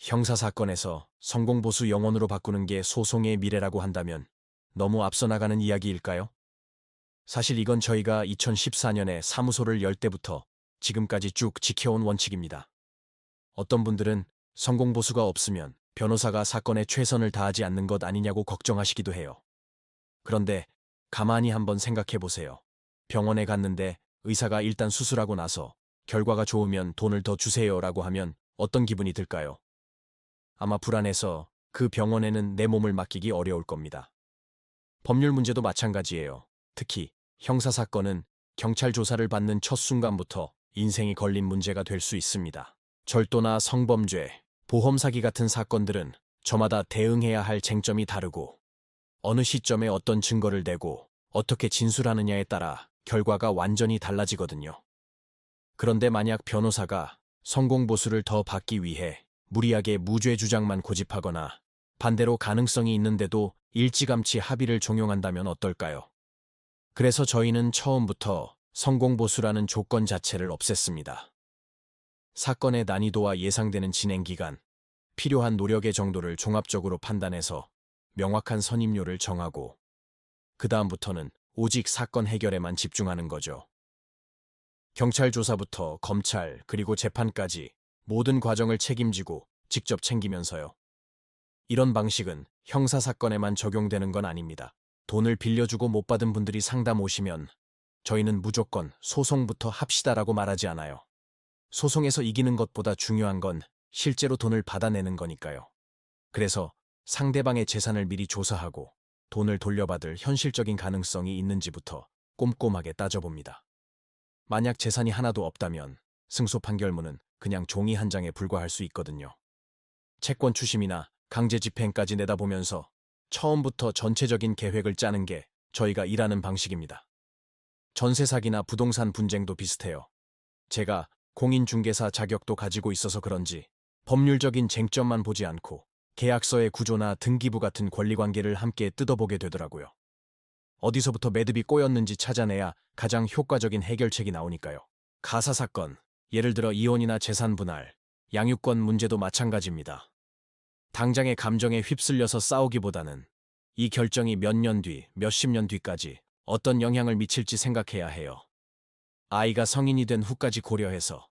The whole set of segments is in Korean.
형사사건에서 성공보수 영원으로 바꾸는 게 소송의 미래라고 한다면 너무 앞서 나가는 이야기일까요? 사실 이건 저희가 2014년에 사무소를 열 때부터 지금까지 쭉 지켜온 원칙입니다. 어떤 분들은 성공보수가 없으면 변호사가 사건에 최선을 다하지 않는 것 아니냐고 걱정하시기도 해요. 그런데 가만히 한번 생각해 보세요. 병원에 갔는데 의사가 일단 수술하고 나서 결과가 좋으면 돈을 더 주세요라고 하면 어떤 기분이 들까요? 아마 불안해서 그 병원에는 내 몸을 맡기기 어려울 겁니다. 법률 문제도 마찬가지예요. 특히 형사사건은 경찰 조사를 받는 첫 순간부터 인생이 걸린 문제가 될 수 있습니다. 절도나 성범죄, 보험사기 같은 사건들은 저마다 대응해야 할 쟁점이 다르고 어느 시점에 어떤 증거를 내고 어떻게 진술하느냐에 따라 결과가 완전히 달라지거든요. 그런데 만약 변호사가 성공보수를 더 받기 위해 무리하게 무죄 주장만 고집하거나 반대로 가능성이 있는데도 일찌감치 합의를 종용한다면 어떨까요? 그래서 저희는 처음부터 성공보수라는 조건 자체를 없앴습니다. 사건의 난이도와 예상되는 진행기간, 필요한 노력의 정도를 종합적으로 판단해서 명확한 선임료를 정하고 그 다음부터는 오직 사건 해결에만 집중하는 거죠. 경찰 조사부터 검찰 그리고 재판까지 모든 과정을 책임지고 직접 챙기면서요. 이런 방식은 형사사건에만 적용되는 건 아닙니다. 돈을 빌려주고 못 받은 분들이 상담 오시면 저희는 무조건 소송부터 합시다라고 말하지 않아요. 소송에서 이기는 것보다 중요한 건 실제로 돈을 받아내는 거니까요. 그래서 상대방의 재산을 미리 조사하고 돈을 돌려받을 현실적인 가능성이 있는지부터 꼼꼼하게 따져봅니다. 만약 재산이 하나도 없다면 승소 판결문은 그냥 종이 한 장에 불과할 수 있거든요. 채권 추심이나 강제 집행까지 내다보면서 처음부터 전체적인 계획을 짜는 게 저희가 일하는 방식입니다. 전세 사기나 부동산 분쟁도 비슷해요. 제가 공인중개사 자격도 가지고 있어서 그런지 법률적인 쟁점만 보지 않고 계약서의 구조나 등기부 같은 권리관계를 함께 뜯어보게 되더라고요. 어디서부터 매듭이 꼬였는지 찾아내야 가장 효과적인 해결책이 나오니까요. 가사사건, 예를 들어 이혼이나 재산 분할, 양육권 문제도 마찬가지입니다. 당장의 감정에 휩쓸려서 싸우기보다는 이 결정이 몇 년 뒤, 몇십 년 뒤까지 어떤 영향을 미칠지 생각해야 해요. 아이가 성인이 된 후까지 고려해서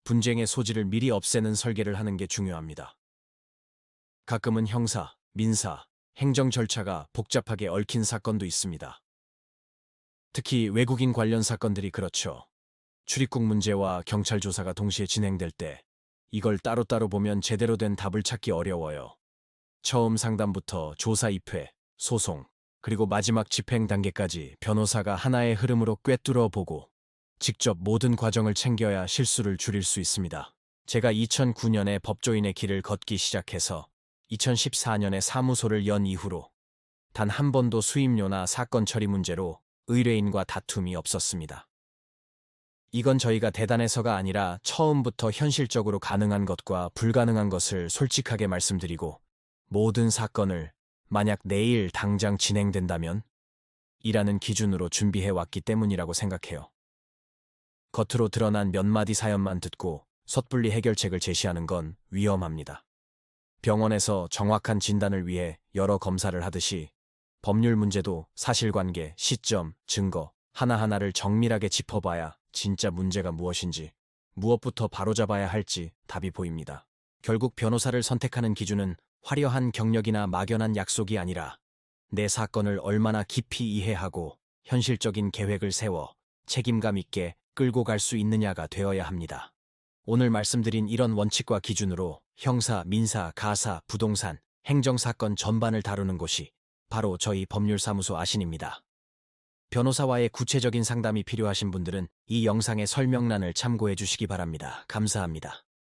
분쟁의 소지를 미리 없애는 설계를 하는 게 중요합니다. 가끔은 형사, 민사, 행정 절차가 복잡하게 얽힌 사건도 있습니다. 특히 외국인 관련 사건들이 그렇죠. 출입국 문제와 경찰 조사가 동시에 진행될 때 이걸 따로따로 보면 제대로 된 답을 찾기 어려워요. 처음 상담부터 조사 입회, 소송, 그리고 마지막 집행 단계까지 변호사가 하나의 흐름으로 꿰뚫어 보고 직접 모든 과정을 챙겨야 실수를 줄일 수 있습니다. 제가 2009년에 법조인의 길을 걷기 시작해서 2014년에 사무소를 연 이후로 단 한 번도 수임료나 사건 처리 문제로 의뢰인과 다툼이 없었습니다. 이건 저희가 대단해서가 아니라 처음부터 현실적으로 가능한 것과 불가능한 것을 솔직하게 말씀드리고 모든 사건을 만약 내일 당장 진행된다면 이라는 기준으로 준비해 왔기 때문이라고 생각해요. 겉으로 드러난 몇 마디 사연만 듣고 섣불리 해결책을 제시하는 건 위험합니다. 병원에서 정확한 진단을 위해 여러 검사를 하듯이 법률 문제도 사실관계, 시점, 증거 하나하나를 정밀하게 짚어봐야 진짜 문제가 무엇인지, 무엇부터 바로잡아야 할지 답이 보입니다. 결국 변호사를 선택하는 기준은 화려한 경력이나 막연한 약속이 아니라 내 사건을 얼마나 깊이 이해하고 현실적인 계획을 세워 책임감 있게 끌고 갈 수 있느냐가 되어야 합니다. 오늘 말씀드린 이런 원칙과 기준으로 형사, 민사, 가사, 부동산, 행정사건 전반을 다루는 곳이 바로 저희 법률사무소 아신입니다. 변호사와의 구체적인 상담이 필요하신 분들은 이 영상의 설명란을 참고해 주시기 바랍니다. 감사합니다.